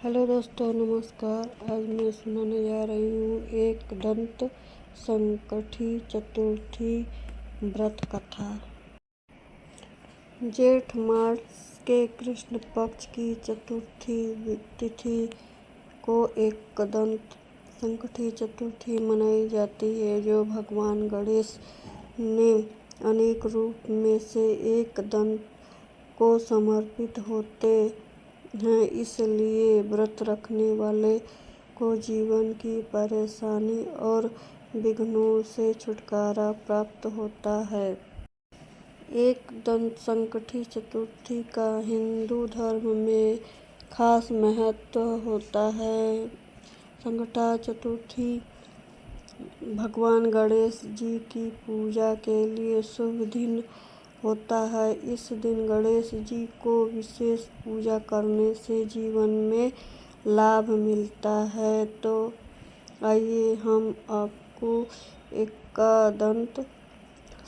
Hello दोस्तों, नमस्कार। आज मैं सुनाने जा रही हूँ एक दंत संकठी चतुर्थी व्रत कथा। जेठ मास के कृष्ण पक्ष की चतुर्थी तिथि को एक दंत संकठी चतुर्थी मनाई जाती है, जो भगवान गणेश ने अनेक रूप में से एक दंत को समर्पित होते हैं। इसलिए व्रत रखने वाले को जीवन की परेशानी और विघ्नों से छुटकारा प्राप्त होता है। एक दंत संकठी चतुर्थी का हिंदू धर्म में खास महत्व होता है। संकटा चतुर्थी भगवान गणेश जी की पूजा के लिए शुभ दिन होता है। इस दिन गणेश जी को विशेष पूजा करने से जीवन में लाभ मिलता है। तो आइए हम आपको एकदंत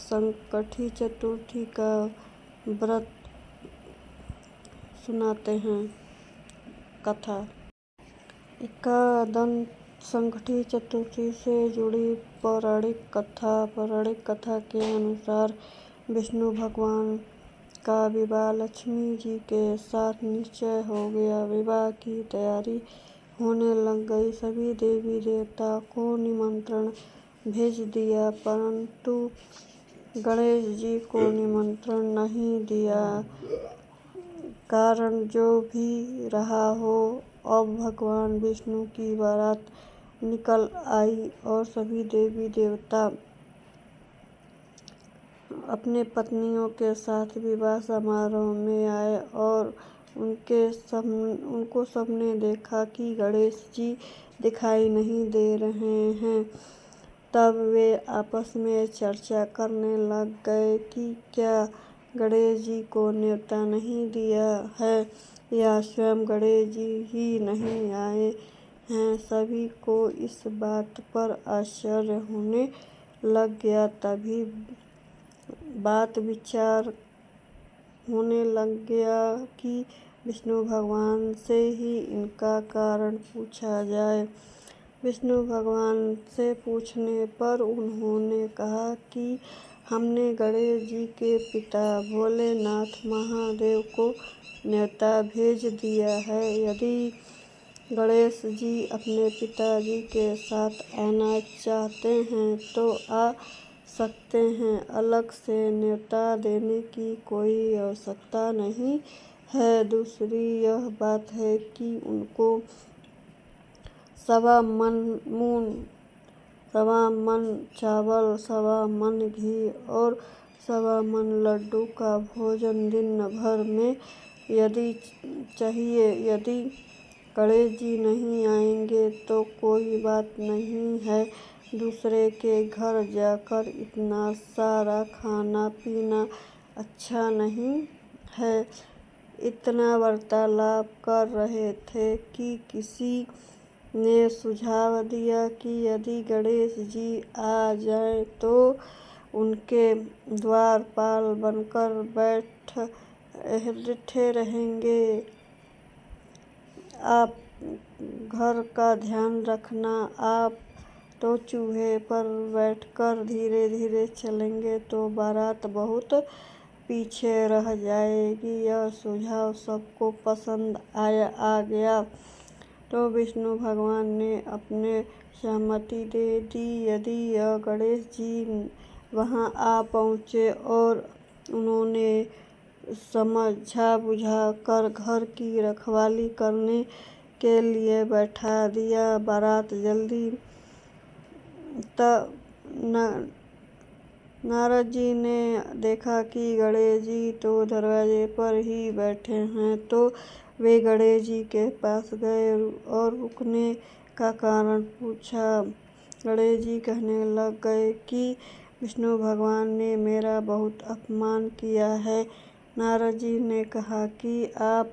संकठी चतुर्थी का व्रत सुनाते हैं। कथा। एकदंत संकठी चतुर्थी से जुड़ी पौराणिक कथा के अनुसार विष्णु भगवान का विवाह लक्ष्मी जी के साथ निश्चय हो गया। विवाह की तैयारी होने लग गई। सभी देवी देवता को निमंत्रण भेज दिया, परंतु गणेश जी को निमंत्रण नहीं दिया। कारण जो भी रहा हो, अब भगवान विष्णु की बारात निकल आई और सभी देवी देवता अपने पत्नियों के साथ विवाह समारोह में आए और उनको सबने देखा कि गणेश जी दिखाई नहीं दे रहे हैं। तब वे आपस में चर्चा करने लग गए कि क्या गणेश जी को न्योता नहीं दिया है या स्वयं गणेश जी ही नहीं आए हैं। सभी को इस बात पर आश्चर्य होने लग गया। तभी बात विचार होने लग गया कि विष्णु भगवान से ही इनका कारण पूछा जाए। विष्णु भगवान से पूछने पर उन्होंने कहा कि हमने गणेश जी के पिता भोलेनाथ महादेव को न्योता भेज दिया है। यदि गणेश जी अपने पिताजी के साथ आना चाहते हैं तो आ सकते हैं। अलग से न्योता देने की कोई आवश्यकता नहीं है। दूसरी यह बात है कि उनको सवा मन चावल, सवा मन घी और सवा मन लड्डू का भोजन दिन भर में यदि चाहिए। यदि गणेश जी नहीं आएंगे तो कोई बात नहीं है, दूसरे के घर जाकर इतना सारा खाना पीना अच्छा नहीं है। इतना वार्तालाप कर रहे थे कि किसी ने सुझाव दिया कि यदि गणेश जी आ जाएं तो उनके द्वारपाल बनकर बैठे रहेंगे। आप घर का ध्यान रखना। आप तो चूहे पर बैठकर धीरे धीरे चलेंगे तो बारात बहुत पीछे रह जाएगी। यह सुझाव सबको पसंद आ गया तो विष्णु भगवान ने अपने सहमति दे दी। यदि गणेश जी वहां आ पहुंचे और उन्होंने समझा बुझा कर घर की रखवाली करने के लिए बैठा दिया, बारात जल्दी नारद जी ने देखा कि गणेश जी तो दरवाजे पर ही बैठे हैं, तो वे गणेश जी के पास गए और रुकने का कारण पूछा। गणेश जी कहने लग गए कि विष्णु भगवान ने मेरा बहुत अपमान किया है। नारद जी ने कहा कि आप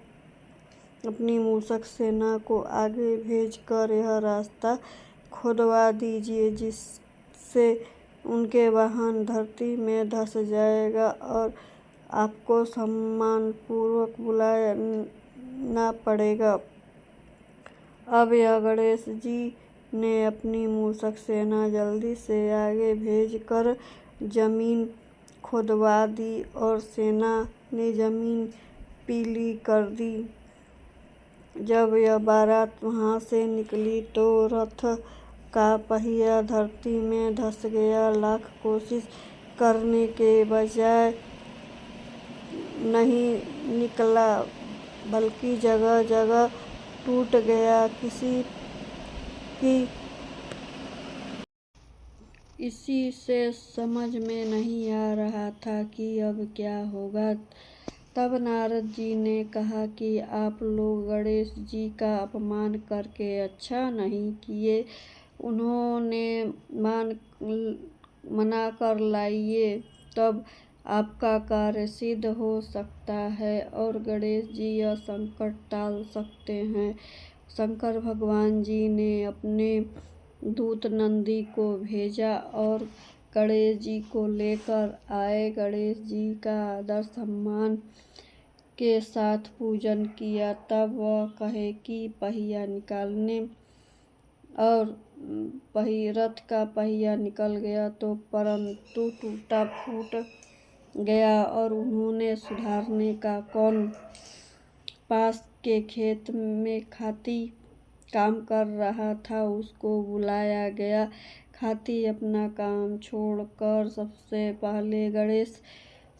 अपनी मूषक सेना को आगे भेजकर यह रास्ता खुदवा दीजिए, जिससे उनके वाहन धरती में धंस जाएगा और आपको सम्मानपूर्वक बुलाना पड़ेगा। अब यह गणेश जी ने अपनी मूषक सेना जल्दी से आगे भेजकर जमीन खुदवा दी और सेना ने जमीन पीली कर दी। जब यह बारात वहां से निकली तो रथ का पहिया धरती में धंस गया। लाख कोशिश करने के बजाय नहीं निकला, बल्कि जगह जगह टूट गया। इसी से समझ में नहीं आ रहा था कि अब क्या होगा। तब नारद जी ने कहा कि आप लोग गणेश जी का अपमान करके अच्छा नहीं किए, उन्होंने मना कर लाइए, तब आपका कार्य सिद्ध हो सकता है और गणेश जी यह संकट टाल सकते हैं। शंकर भगवान जी ने अपने दूत नंदी को भेजा और गणेश जी को लेकर आए। गणेश जी का आदर सम्मान के साथ पूजन किया। तब वह कहे कि पहिया निकालने और रथ का पहिया निकल गया तो परंतु टूटा फूट गया और उन्होंने सुधारने का कौन पास के खेत में खाती काम कर रहा था उसको बुलाया गया। खाती अपना काम छोड़कर सबसे पहले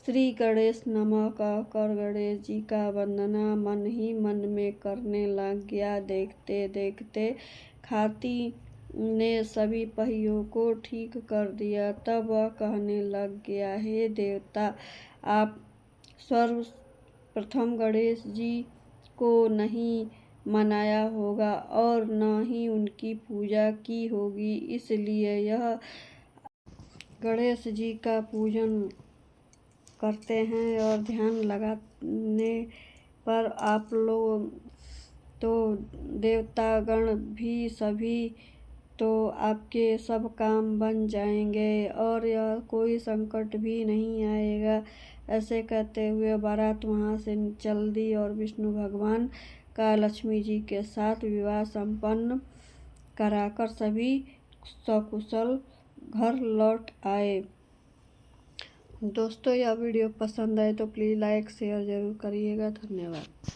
श्री गणेश नमः कहकर गणेश जी का वंदना मन ही मन में करने लग गया। देखते देखते खाती ने सभी पहियों को ठीक कर दिया। तब वह कहने लग गया, हे देवता, आप सर्वप्रथम गणेश जी को नहीं मनाया होगा और न ही उनकी पूजा की होगी, इसलिए यह गणेश जी का पूजन करते हैं और ध्यान लगाने पर आप लोग तो देवतागण भी सभी तो आपके सब काम बन जाएंगे और यह कोई संकट भी नहीं आएगा। ऐसे कहते हुए बारात वहां से चल दी और विष्णु भगवान का लक्ष्मी जी के साथ विवाह संपन्न कराकर सभी सकुशल घर लौट आए। दोस्तों, यह वीडियो पसंद आए तो प्लीज़ लाइक शेयर ज़रूर करिएगा। धन्यवाद।